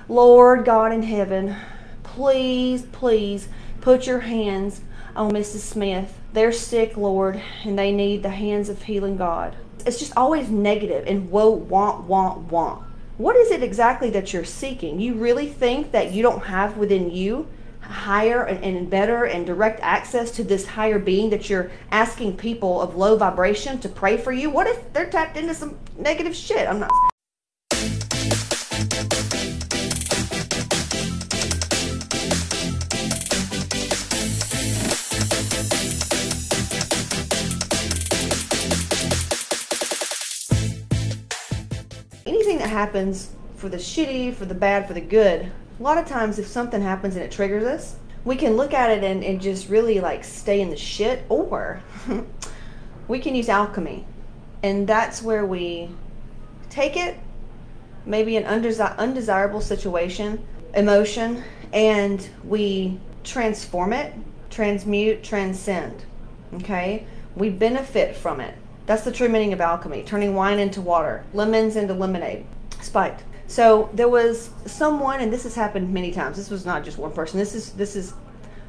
Lord God in heaven, please, please put your hands on Mrs. Smith. They're sick, Lord, and they need the hands of healing, God. It's just always negative and woe, want. What is it exactly that you're seeking? You really think that you don't have within you higher and better and direct access to this higher being that you're asking people of low vibration to pray for you? What if they're tapped into some negative shit? I'm not... Anything that happens for the shitty, for the bad, for the good, a lot of times if something happens and it triggers us, we can look at it and just really like stay in the shit, or we can use alchemy. And that's where we take it, maybe an undesirable situation, emotion, and we transform it, transmute, transcend, okay? We benefit from it. That's the true meaning of alchemy, turning wine into water, lemons into lemonade, spiked. So there was someone, and this has happened many times. This was not just one person. This is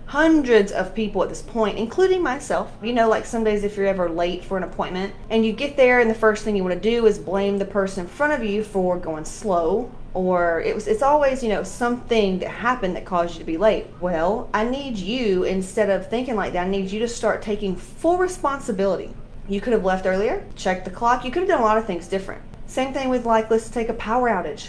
hundreds of people at this point, including myself. You know, like some days if you're ever late for an appointment and you get there and the first thing you want to do is blame the person in front of you for going slow, or it's always, you know, something that happened that caused you to be late. Well, I need you, instead of thinking like that, I need you to start taking full responsibility. You could have left earlier, checked the clock. You could have done a lot of things different. Same thing with, like, let's take a power outage.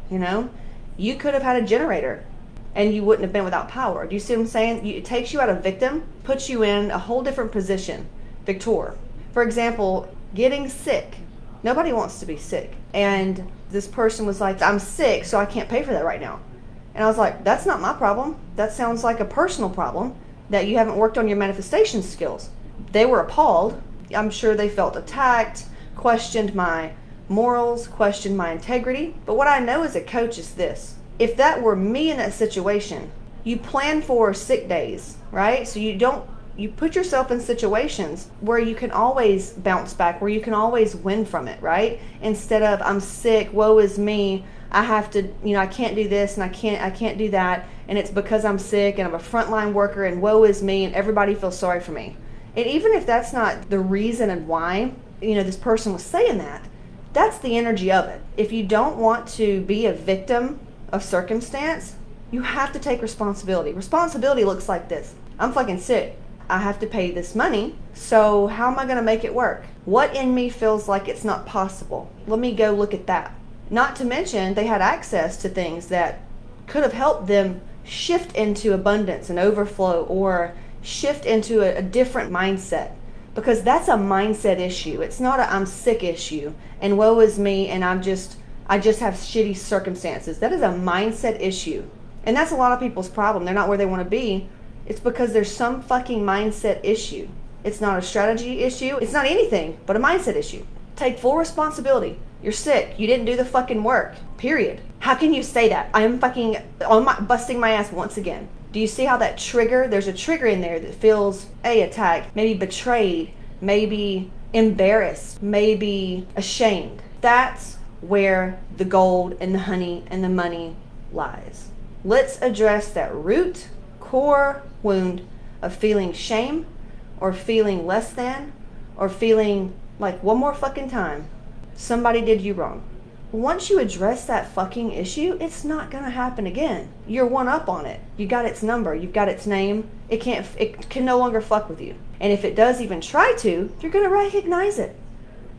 You know, you could have had a generator and you wouldn't have been without power. Do you see what I'm saying? It takes you out of victim, puts you in a whole different position, victor. For example, getting sick. Nobody wants to be sick. And this person was like, I'm sick, so I can't pay for that right now. And I was like, that's not my problem. That sounds like a personal problem that you haven't worked on your manifestation skills. They were appalled. I'm sure they felt attacked, questioned my morals, questioned my integrity. But what I know as a coach is this. If that were me in that situation, you plan for sick days, right? So you put yourself in situations where you can always bounce back, where you can always win from it, right? Instead of, I'm sick, woe is me, I have to, you know, I can't do this and I can't do that, and it's because I'm sick and I'm a frontline worker and woe is me and everybody feels sorry for me. And even if that's not the reason and why, you know, this person was saying that, that's the energy of it. If you don't want to be a victim of circumstance, you have to take responsibility. Responsibility looks like this. I'm fucking sick. I have to pay this money. So how am I going to make it work? What in me feels like it's not possible? Let me go look at that. Not to mention they had access to things that could have helped them shift into abundance and overflow, or shift into a different mindset, because that's a mindset issue. It's not a I'm sick issue and woe is me and I just have shitty circumstances. That is a mindset issue, and that's a lot of people's problem. They're not where they want to be. It's because there's some fucking mindset issue. It's not a strategy issue. It's not anything but a mindset issue. Take full responsibility. You're sick. You didn't do the fucking work, period. How can you say that? I am fucking busting my ass once again. Do you see how that trigger, there's a trigger in there that feels attacked, maybe betrayed, maybe embarrassed, maybe ashamed. That's where the gold and the honey and the money lies. Let's address that root, core wound of feeling shame, or feeling less than, or feeling like one more fucking time somebody did you wrong. Once you address that fucking issue, it's not gonna happen again. You're one up on it. You got its number, you've got its name. It can no longer fuck with you. And if it does even try to, you're gonna recognize it.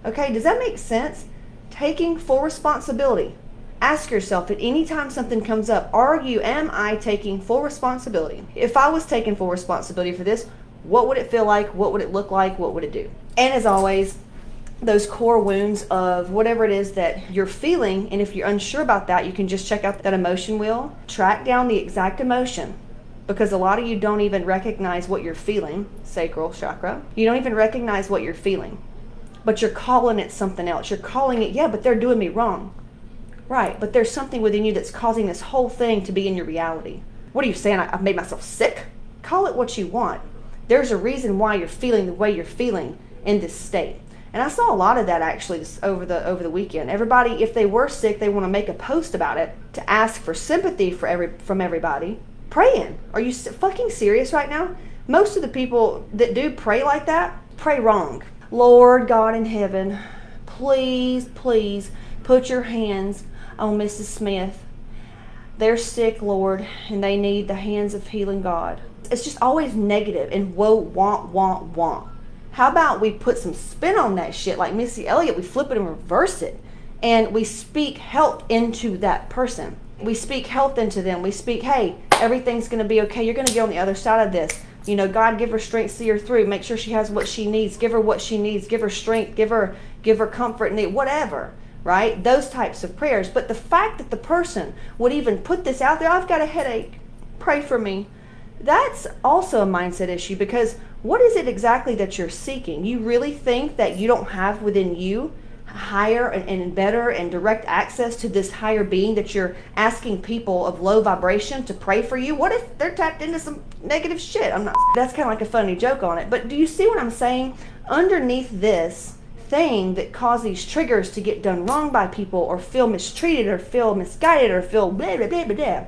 Okay, does that make sense? Taking full responsibility. Ask yourself at any time something comes up, am I taking full responsibility? If I was taking full responsibility for this, what would it feel like? What would it look like? What would it do? And as always, those core wounds of whatever it is that you're feeling, and if you're unsure about that, you can just check out that emotion wheel, track down the exact emotion, because a lot of you don't even recognize what you're feeling, sacral chakra. You don't even recognize what you're feeling, but you're calling it something else. You're calling it, yeah, but they're doing me wrong. Right, but there's something within you that's causing this whole thing to be in your reality. What are you saying? I've made myself sick? Call it what you want. There's a reason why you're feeling the way you're feeling in this state. And I saw a lot of that actually over the weekend. Everybody, if they were sick, they want to make a post about it to ask for sympathy from everybody. Praying. Are you fucking serious right now? Most of the people that do pray like that, pray wrong. Lord God in heaven, please, please put your hands on Mrs. Smith. They're sick, Lord, and they need the hands of healing God. It's just always negative and whoa, want. How about we put some spin on that shit like Missy Elliott? We flip it and reverse it. And we speak health into that person. We speak health into them. We speak, hey, everything's going to be okay. You're going to get on the other side of this. You know, God, give her strength, see her through. Make sure she has what she needs. Give her what she needs. Give her strength. Give her comfort, and whatever, right? Those types of prayers. But the fact that the person would even put this out there, I've got a headache, pray for me. That's also a mindset issue, because what is it exactly that you're seeking? You really think that you don't have within you higher and better and direct access to this higher being that you're asking people of low vibration to pray for you? What if they're tapped into some negative shit? That's kind of like a funny joke on it. But do you see what I'm saying? Underneath this thing that causes these triggers to get done wrong by people, or feel mistreated, or feel misguided, or feel blah, blah, blah, blah, blah,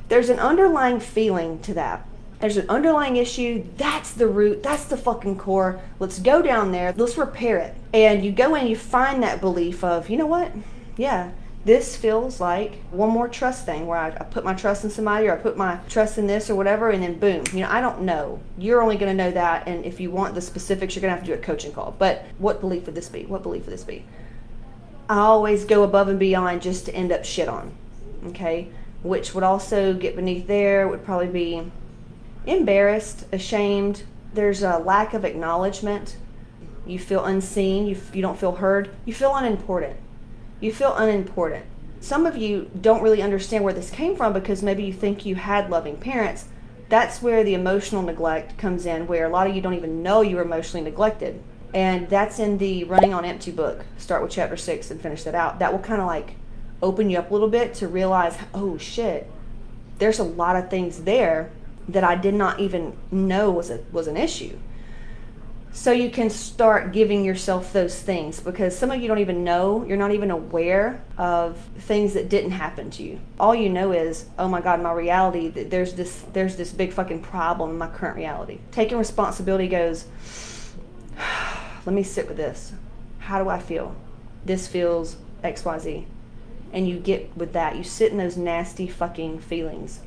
there's an underlying feeling to that. There's an underlying issue. That's the root. That's the fucking core. Let's go down there. Let's repair it. And you go in, you find that belief of, you know what? Yeah, this feels like one more trust thing where I put my trust in somebody, or I put my trust in this or whatever, and then boom. You know, I don't know. You're only going to know that. And if you want the specifics, you're going to have to do a coaching call. But what belief would this be? What belief would this be? I always go above and beyond just to end up shit on. Okay? Which would also get beneath there would probably be embarrassed, ashamed. There's a lack of acknowledgement. You feel unseen. You don't feel heard. You feel unimportant. You feel unimportant. Some of you don't really understand where this came from, because maybe you think you had loving parents. That's where the emotional neglect comes in, where a lot of you don't even know you were emotionally neglected. And that's in the Running on Empty book. Start with chapter 6 and finish that out. That will kind of like open you up a little bit to realize, oh shit, there's a lot of things there that I did not even know was an issue. So you can start giving yourself those things, because some of you don't even know, you're not even aware of things that didn't happen to you. All you know is, oh my God, my reality, there's this big fucking problem in my current reality. Taking responsibility goes, let me sit with this. How do I feel? This feels XYZ. And you get with that, you sit in those nasty fucking feelings,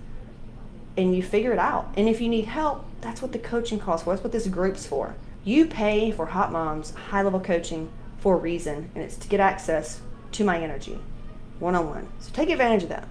and you figure it out. And if you need help, that's what the coaching calls for. That's what this group's for. You pay for Hotmomz high-level coaching for a reason, and it's to get access to my energy, one-on-one. So take advantage of that.